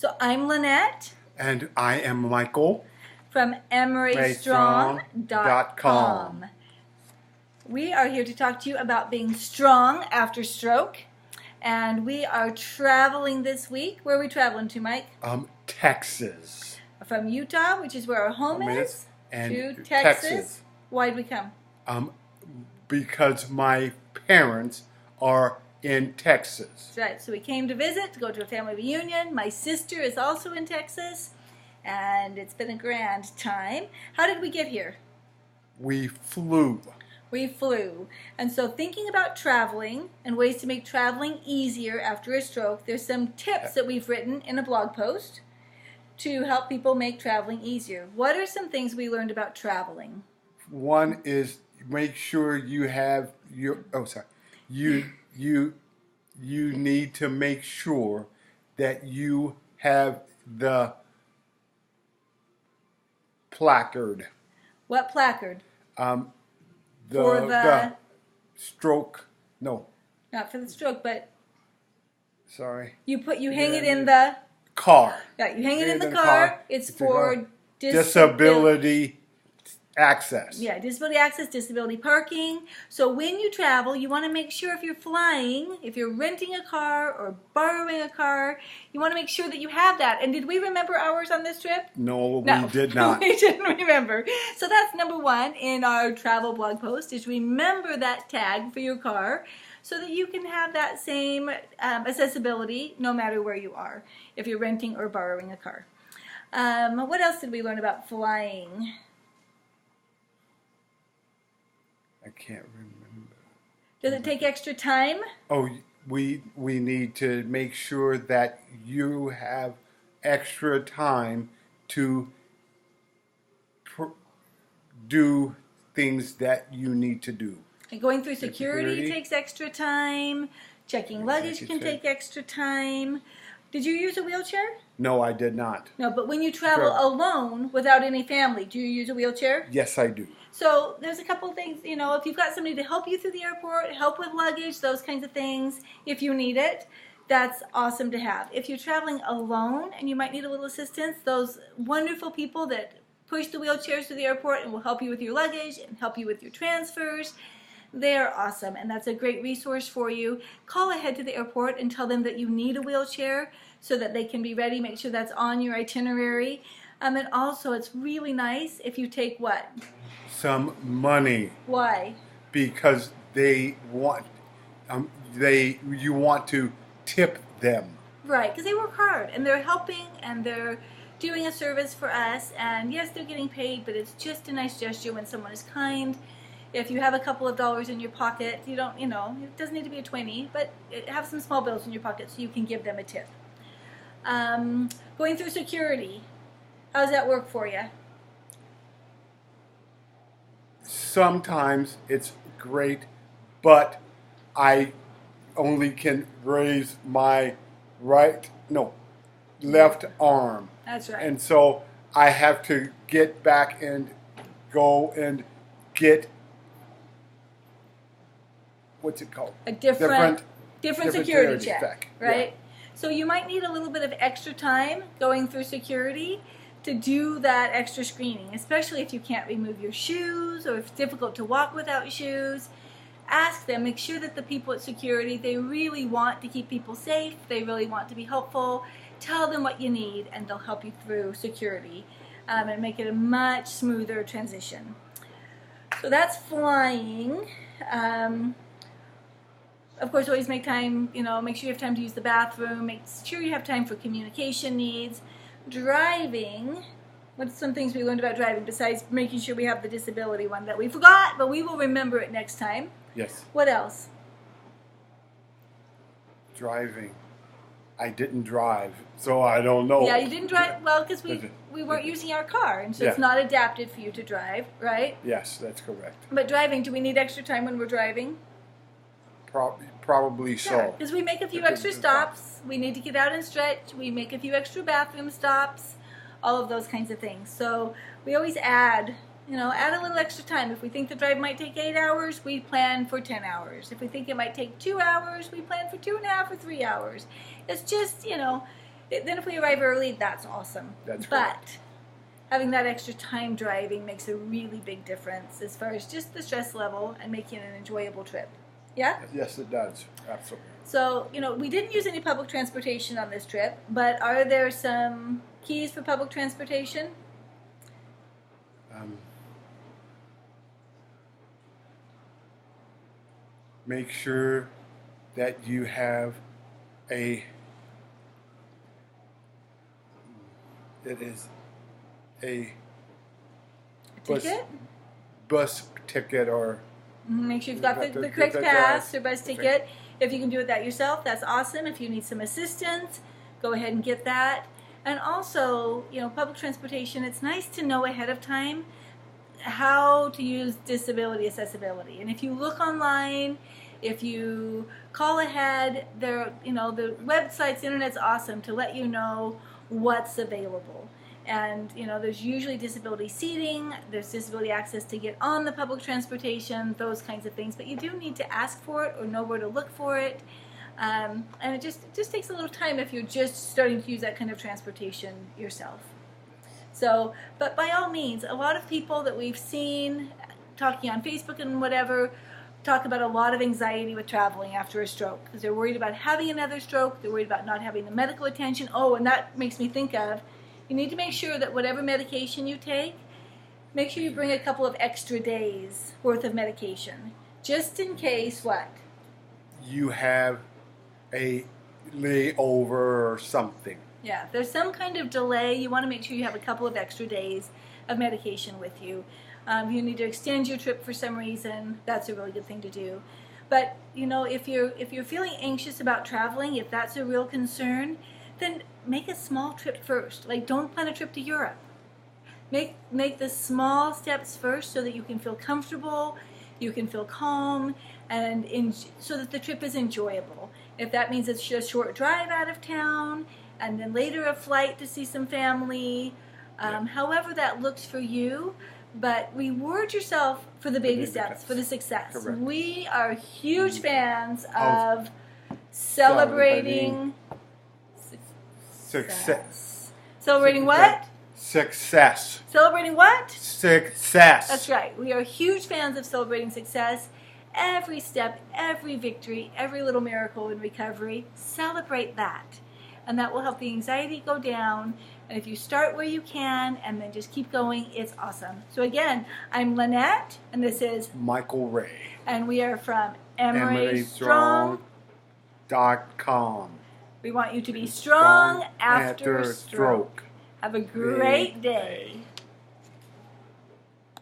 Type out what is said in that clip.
So I'm Lynette And I am Michael. from EmeryStrong.com. We are here to talk to you about being strong after stroke. And we are traveling this week. Where are we traveling to, Mike? Texas. From Utah, which is where our home is, and to Texas. Why'd we come? Because my parents are in Texas. That's right. So we came to visit, to go to a family reunion. My sister is also in Texas, and it's been a grand time. How did we get here? We flew. We flew. And so thinking about traveling and ways to make traveling easier after a stroke, there's some tips that we've written in a blog post to help people make traveling easier. What are some things we learned about traveling? One is make sure you have your you need to make sure that you have the placard. What placard? The stroke. No. Not for the stroke, but Sorry. you hang it in the car. Yeah, you hang it in the car. It's for disability access. Yeah, disability access, disability parking. So when you travel, you want to make sure if you're flying, if you're renting a car or borrowing a car, you want to make sure that you have that. And did we remember ours on this trip? No, we did not. We didn't remember. So that's number one in our travel blog post, is remember that tag for your car so that you can have that same accessibility no matter where you are, if you're renting or borrowing a car. What else did we learn about flying? I can't remember. Does it take extra time? Oh, we need to make sure that you have extra time to do things that you need to do. And going through security takes extra time. Checking luggage can take extra time. Did you use a wheelchair? No, I did not. No, but when you travel alone without any family, do you use a wheelchair? Yes, I do. So there's a couple of things, if you've got somebody to help you through the airport, help with luggage, those kinds of things, if you need it, that's awesome to have. If you're traveling alone and you might need a little assistance, those wonderful people that push the wheelchairs to the airport and will help you with your luggage and help you with your transfers, they are awesome, and that's a great resource for you. Call ahead to the airport and tell them that you need a wheelchair so that they can be ready. Make sure that's on your itinerary. And also, it's really nice if you take what? Some money. Why? Because they want you want to tip them. Right, because they work hard and they're helping and they're doing a service for us. And yes, they're getting paid, but it's just a nice gesture when someone is kind. If you have a couple of dollars in your pocket, you don't, it doesn't need to be a 20, but have some small bills in your pocket so you can give them a tip. Going through security, how does that work for you? Sometimes it's great, but I only can raise my left arm. That's right. And so I have to get back and go and get, what's it called? A different security check, right? Yeah. So you might need a little bit of extra time going through security to do that extra screening, especially if you can't remove your shoes or if it's difficult to walk without shoes. Ask them, make sure that the people at security, they really want to keep people safe, they really want to be helpful. Tell them what you need and they'll help you through security and make it a much smoother transition. So that's flying. Of course, always make time, make sure you have time to use the bathroom, make sure you have time for communication needs. Driving, what's some things we learned about driving besides making sure we have the disability one that we forgot, but we will remember it next time? Yes. What else? Driving. I didn't drive, so I don't know. Yeah, you didn't drive, well, because we weren't using our car, and so it's not adapted for you to drive, right? Yes, that's correct. But driving, do we need extra time when we're driving? Probably so. Because we make a few extra stops. We need to get out and stretch. We make a few extra bathroom stops. All of those kinds of things. So we always add add a little extra time. If we think the drive might take 8 hours, we plan for 10 hours. If we think it might take 2 hours, we plan for 2.5 or 3 hours. It's just, Then if we arrive early, that's awesome. That's but correct. having that extra time driving makes a really big difference as far as just the stress level and making it an enjoyable trip. Yeah? Yes, it does. Absolutely. So, we didn't use any public transportation on this trip, but are there some keys for public transportation? Make sure that you have a Ticket? bus ticket or Make sure you've got the correct pass or bus ticket. If you can do that yourself, that's awesome. If you need some assistance, go ahead and get that. And also, public transportation, it's nice to know ahead of time how to use disability accessibility. And if you look online, if you call ahead, the websites, internet's awesome to let you know what's available. And there's usually disability seating, there's disability access to get on the public transportation, those kinds of things. But you do need to ask for it or know where to look for it. And it just takes a little time if you're just starting to use that kind of transportation yourself. So, but by all means, a lot of people that we've seen talking on Facebook and whatever talk about a lot of anxiety with traveling after a stroke because they're worried about having another stroke, they're worried about not having the medical attention. Oh, and that makes me think of, you need to make sure that whatever medication you take, make sure you bring a couple of extra days worth of medication, just in case what? You have a layover or something. Yeah, if there's some kind of delay, you want to make sure you have a couple of extra days of medication with you. If you need to extend your trip for some reason, that's a really good thing to do. But if you're feeling anxious about traveling, if that's a real concern, then make a small trip first. Like, don't plan a trip to Europe. Make the small steps first so that you can feel comfortable, you can feel calm, and so that the trip is enjoyable. If that means it's just a short drive out of town, and then later a flight to see some family, however that looks for you, but reward yourself for the baby steps, for the success. Correct. We are huge fans of celebrating success. Celebrating what? Success. Celebrating what? Success. That's right. We are huge fans of celebrating success. Every step, every victory, every little miracle in recovery, celebrate that. And that will help the anxiety go down. And if you start where you can and then just keep going, it's awesome. So again, I'm Lynette, and this is Michael Ray. And we are from EmeryStrong.com. We want you to be strong after stroke. Have a great day.